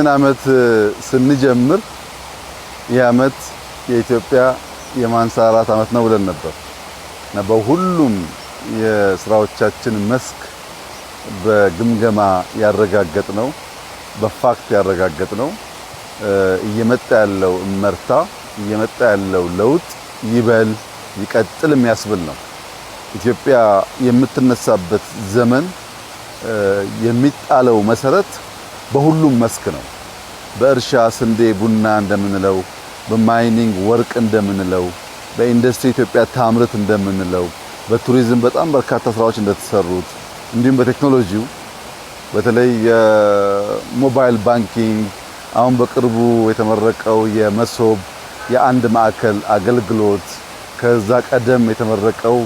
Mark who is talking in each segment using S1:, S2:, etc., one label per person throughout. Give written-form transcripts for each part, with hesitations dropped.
S1: ይህንን አመት ስንጀምር የአመት የኢትዮጵያ የማንሰራራት አመት ነው ብለን ነበር እና በሁሉም የስራዎቻችን መስክ በግምገማ ያረጋገጥነው በፋክት ያረጋገጥነው እየመጣ ያለው እመርታ እየመጣ ያለው ለውጥ ይበል ይቀጥል የሚያስብል ነው። ኢትዮጵያ የምትነሳበት ዘመን የሚጣለው መሰረት በሁሉም መስክ ነው። በእርሻ ስንዴ፣ ቡና እንደምንለው፣ በማይኒንግ ወርቅ እንደምንለው፣ በኢንዱስትሪ ኢትዮጵያ ታምርት እንደምንለው፣ በቱሪዝም በጣም በርካታ ስራዎች እንደተሰሩት እንዲሁም በቴክኖሎጂው በተለይ የሞባይል ባንኪንግ አሁን በቅርቡ የተመረቀው የመሶብ የአንድ ማዕከል አገልግሎት ከዛ ቀደም የተመረቀው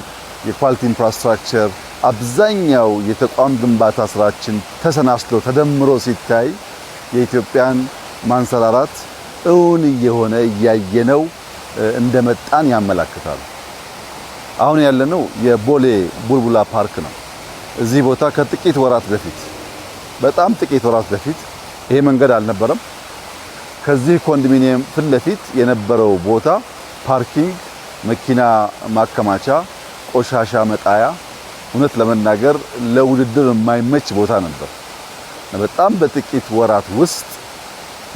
S1: የኳሊቲ ኢንፍራስትራክቸር አብዛኛው የተቋም ግንባታ ስራችን ተሰናስሎ ተደምሮ ሲታይ የኢትዮጵያን ማንሰራራት እውን የሆነ ያየነው እንደመጣን ያመለክታል። አሁን ያለነው የቦሌ ቡልቡላ ፓርክ ነው። እዚህ ቦታ ከጥቂት ወራት በፊት በጣም ጥቂት ወራት በፊት ይሄ መንገድ አልነበረም። ከዚህ ኮንዶሚኒየም ፊት ለፊት የነበረው ቦታ ፓርኪንግ፣ መኪና ማከማቻ፣ ቆሻሻ መጣያ እውነት ለመናገር ለውድድር የማይመች ቦታ ነበር። በጣም በጥቂት ወራት ውስጥ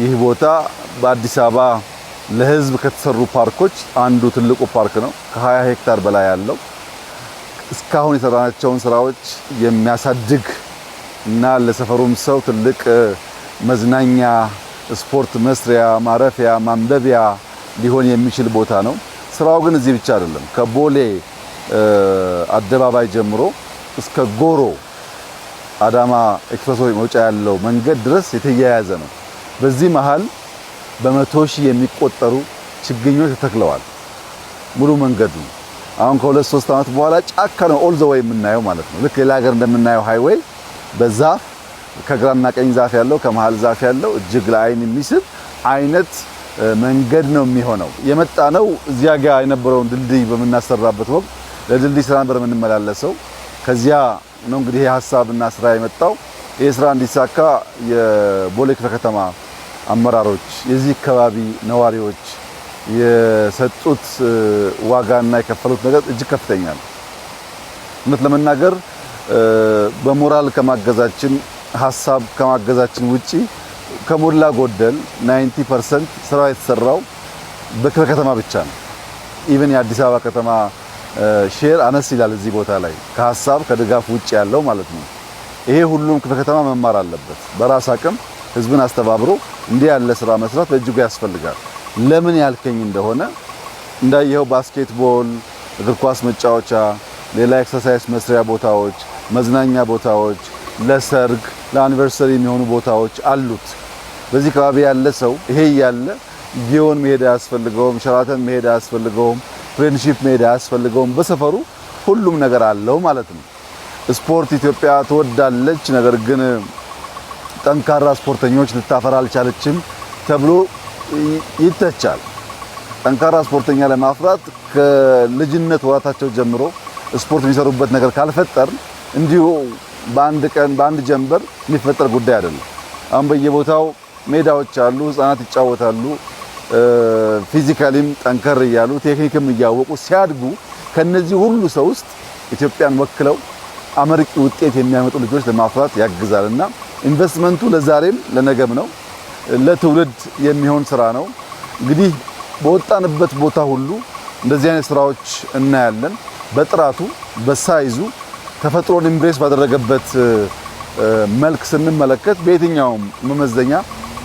S1: ይህ ቦታ በአዲስ አበባ ለህዝብ ከተሰሩ ፓርኮች አንዱ ትልቁ ፓርክ ነው። ከ20 ሄክታር በላይ ያለው እስካሁን የሰራናቸውን ስራዎች የሚያሳድግ እና ለሰፈሩም ሰው ትልቅ መዝናኛ፣ ስፖርት መስሪያ፣ ማረፊያ፣ ማንበቢያ ሊሆን የሚችል ቦታ ነው። ስራው ግን እዚህ ብቻ አይደለም። ከቦሌ አደባባይ ጀምሮ እስከ ጎሮ አዳማ ኤክስፕሬስ መውጫ ያለው መንገድ ድረስ የተያያዘ ነው። በዚህ መሃል በመቶ ሺህ የሚቆጠሩ ችግኞች ተተክለዋል። ሙሉ መንገዱ አሁን ከ2-3 አመት በኋላ ጫካ ነው ኦል ዘ ዌይ የምናየው ማለት ነው። ልክ ሌላ ሀገር እንደምናየው ሃይዌይ በዛፍ ከግራና ቀኝ ዛፍ ያለው ከመሃል ዛፍ ያለው እጅግ ለአይን የሚስብ አይነት መንገድ ነው የሚሆነው። የመጣ ነው እዚያ ጋር የነበረውን ድልድይ በመናሰራበት ወቅት ለድልድይ ስራ ነበር የምንመላለሰው። ከዚያ ነው እንግዲህ ይሄ ሐሳብና ስራ የመጣው። ይሄ ስራ እንዲሳካ የቦሌ ክፍለ ከተማ አመራሮች፣ የዚህ አካባቢ ነዋሪዎች የሰጡት ዋጋና የከፈሉት ነገር እጅግ ከፍተኛ ነው። እውነት ለመናገር በሞራል ከማገዛችን ሐሳብ ከማገዛችን ውጪ ከሞላ ጎደል 90% ስራው የተሰራው በክፍለ ከተማ ብቻ ነው። ኢቭን የአዲስ አበባ ከተማ ሼር አነስ ይላል እዚህ ቦታ ላይ ከሐሳብ ከድጋፍ ውጪ ያለው ማለት ነው። ይሄ ሁሉም ክፍለ ከተማ መማር አለበት። በራስ አቅም ህዝብን አስተባብሮ እንዲህ ያለ ስራ መስራት በእጅጉ ያስፈልጋል። ለምን ያልከኝ እንደሆነ እንዳየው ባስኬትቦል፣ እግር ኳስ መጫወቻ፣ ሌላ ኤክሰርሳይዝ መስሪያ ቦታዎች፣ መዝናኛ ቦታዎች፣ ለሰርግ ለአኒቨርሰሪ የሚሆኑ ቦታዎች አሉት። በዚህ አካባቢ ያለ ሰው ይሄ ያለ ጊዮን መሄድ አያስፈልገውም፣ ሸራተን መሄድ አያስፈልገውም፣ ፍሬንድሺፕ መሄድ አያስፈልገውም። በሰፈሩ ሁሉም ነገር አለው ማለት ነው። ስፖርት ኢትዮጵያ ትወዳለች፣ ነገር ግን ጠንካራ ስፖርተኞች ልታፈራ አልቻለችም ተብሎ ይተቻል። ጠንካራ ስፖርተኛ ለማፍራት ከልጅነት ወራታቸው ጀምሮ ስፖርት የሚሰሩበት ነገር ካልፈጠር እንዲሁ በአንድ ቀን በአንድ ጀንበር የሚፈጠር ጉዳይ አይደለም። አሁን በየቦታው ሜዳዎች አሉ፣ ህፃናት ይጫወታሉ። ፊዚካሊም ጠንከር እያሉ ቴክኒክም እያወቁ ሲያድጉ ከነዚህ ሁሉ ሰው ውስጥ ኢትዮጵያን ወክለው አመርቂ ውጤት የሚያመጡ ልጆች ለማፍራት ያግዛልና ኢንቨስትመንቱ ለዛሬም ለነገም ነው። ለትውልድ የሚሆን ስራ ነው። እንግዲህ በወጣንበት ቦታ ሁሉ እንደዚህ አይነት ስራዎች እናያለን። በጥራቱ በሳይዙ ተፈጥሮን ኢምብሬስ ባደረገበት መልክ ስንመለከት በየትኛውም መመዘኛ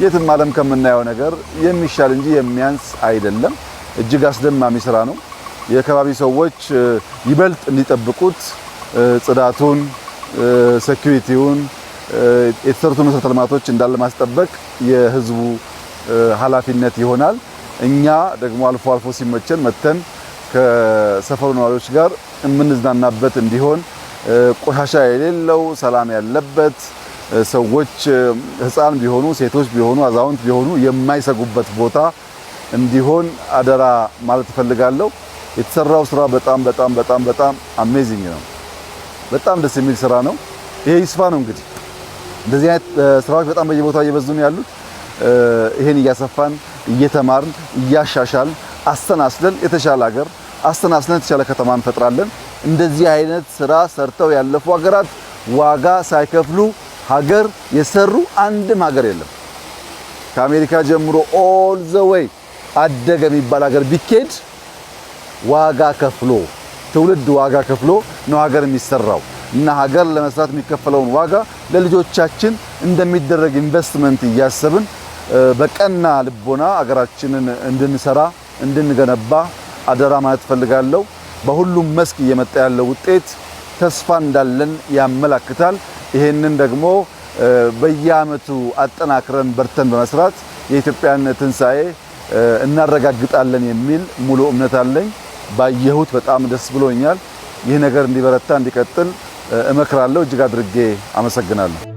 S1: የትም ዓለም ከምናየው ነገር የሚሻል እንጂ የሚያንስ አይደለም። እጅግ አስደማሚ ስራ ነው። የአካባቢ ሰዎች ይበልጥ እንዲጠብቁት ጽዳቱን፣ ሴኩሪቲውን፣ የተሰሩት መሰረተ ልማቶች እንዳለ ማስጠበቅ የህዝቡ ኃላፊነት ይሆናል። እኛ ደግሞ አልፎ አልፎ ሲመቸን መተን ከሰፈሩ ነዋሪዎች ጋር የምንዝናናበት እንዲሆን ቆሻሻ የሌለው ሰላም ያለበት ሰዎች ህፃን ቢሆኑ ሴቶች ቢሆኑ አዛውንት ቢሆኑ የማይሰጉበት ቦታ እንዲሆን አደራ ማለት እፈልጋለሁ። የተሰራው ስራ በጣም በጣም በጣም በጣም አሜዚንግ ነው። በጣም ደስ የሚል ስራ ነው። ይሄ ይስፋ ነው እንግዲህ እንደዚህ አይነት ስራዎች በጣም በየቦታው እየበዙ ነው ያሉት። ይሄን እያሰፋን እየተማርን እያሻሻልን አስተናስለን የተሻለ ሀገር አስተናስለን የተሻለ ከተማ እንፈጥራለን። እንደዚህ አይነት ስራ ሰርተው ያለፉ ሀገራት ዋጋ ሳይከፍሉ ሀገር የሰሩ አንድም ሀገር የለም። ከአሜሪካ ጀምሮ ኦል ዘ ዌይ አደገ የሚባል ሀገር ቢኬድ ዋጋ ከፍሎ ትውልድ ዋጋ ከፍሎ ነው ሀገር የሚሰራው እና ሀገር ለመስራት የሚከፈለውን ዋጋ ለልጆቻችን እንደሚደረግ ኢንቨስትመንት እያሰብን በቀና ልቦና ሀገራችንን እንድንሰራ እንድንገነባ አደራ ማለት ፈልጋለሁ። በሁሉም መስክ እየመጣ ያለው ውጤት ተስፋ እንዳለን ያመላክታል። ይሄንን ደግሞ በየአመቱ አጠናክረን በርተን በመስራት የኢትዮጵያን ትንሳኤ እናረጋግጣለን የሚል ሙሉ እምነት አለኝ። ባየሁት በጣም ደስ ብሎኛል። ይህ ነገር እንዲበረታ እንዲቀጥል እመክራለሁ። እጅግ አድርጌ አመሰግናለሁ።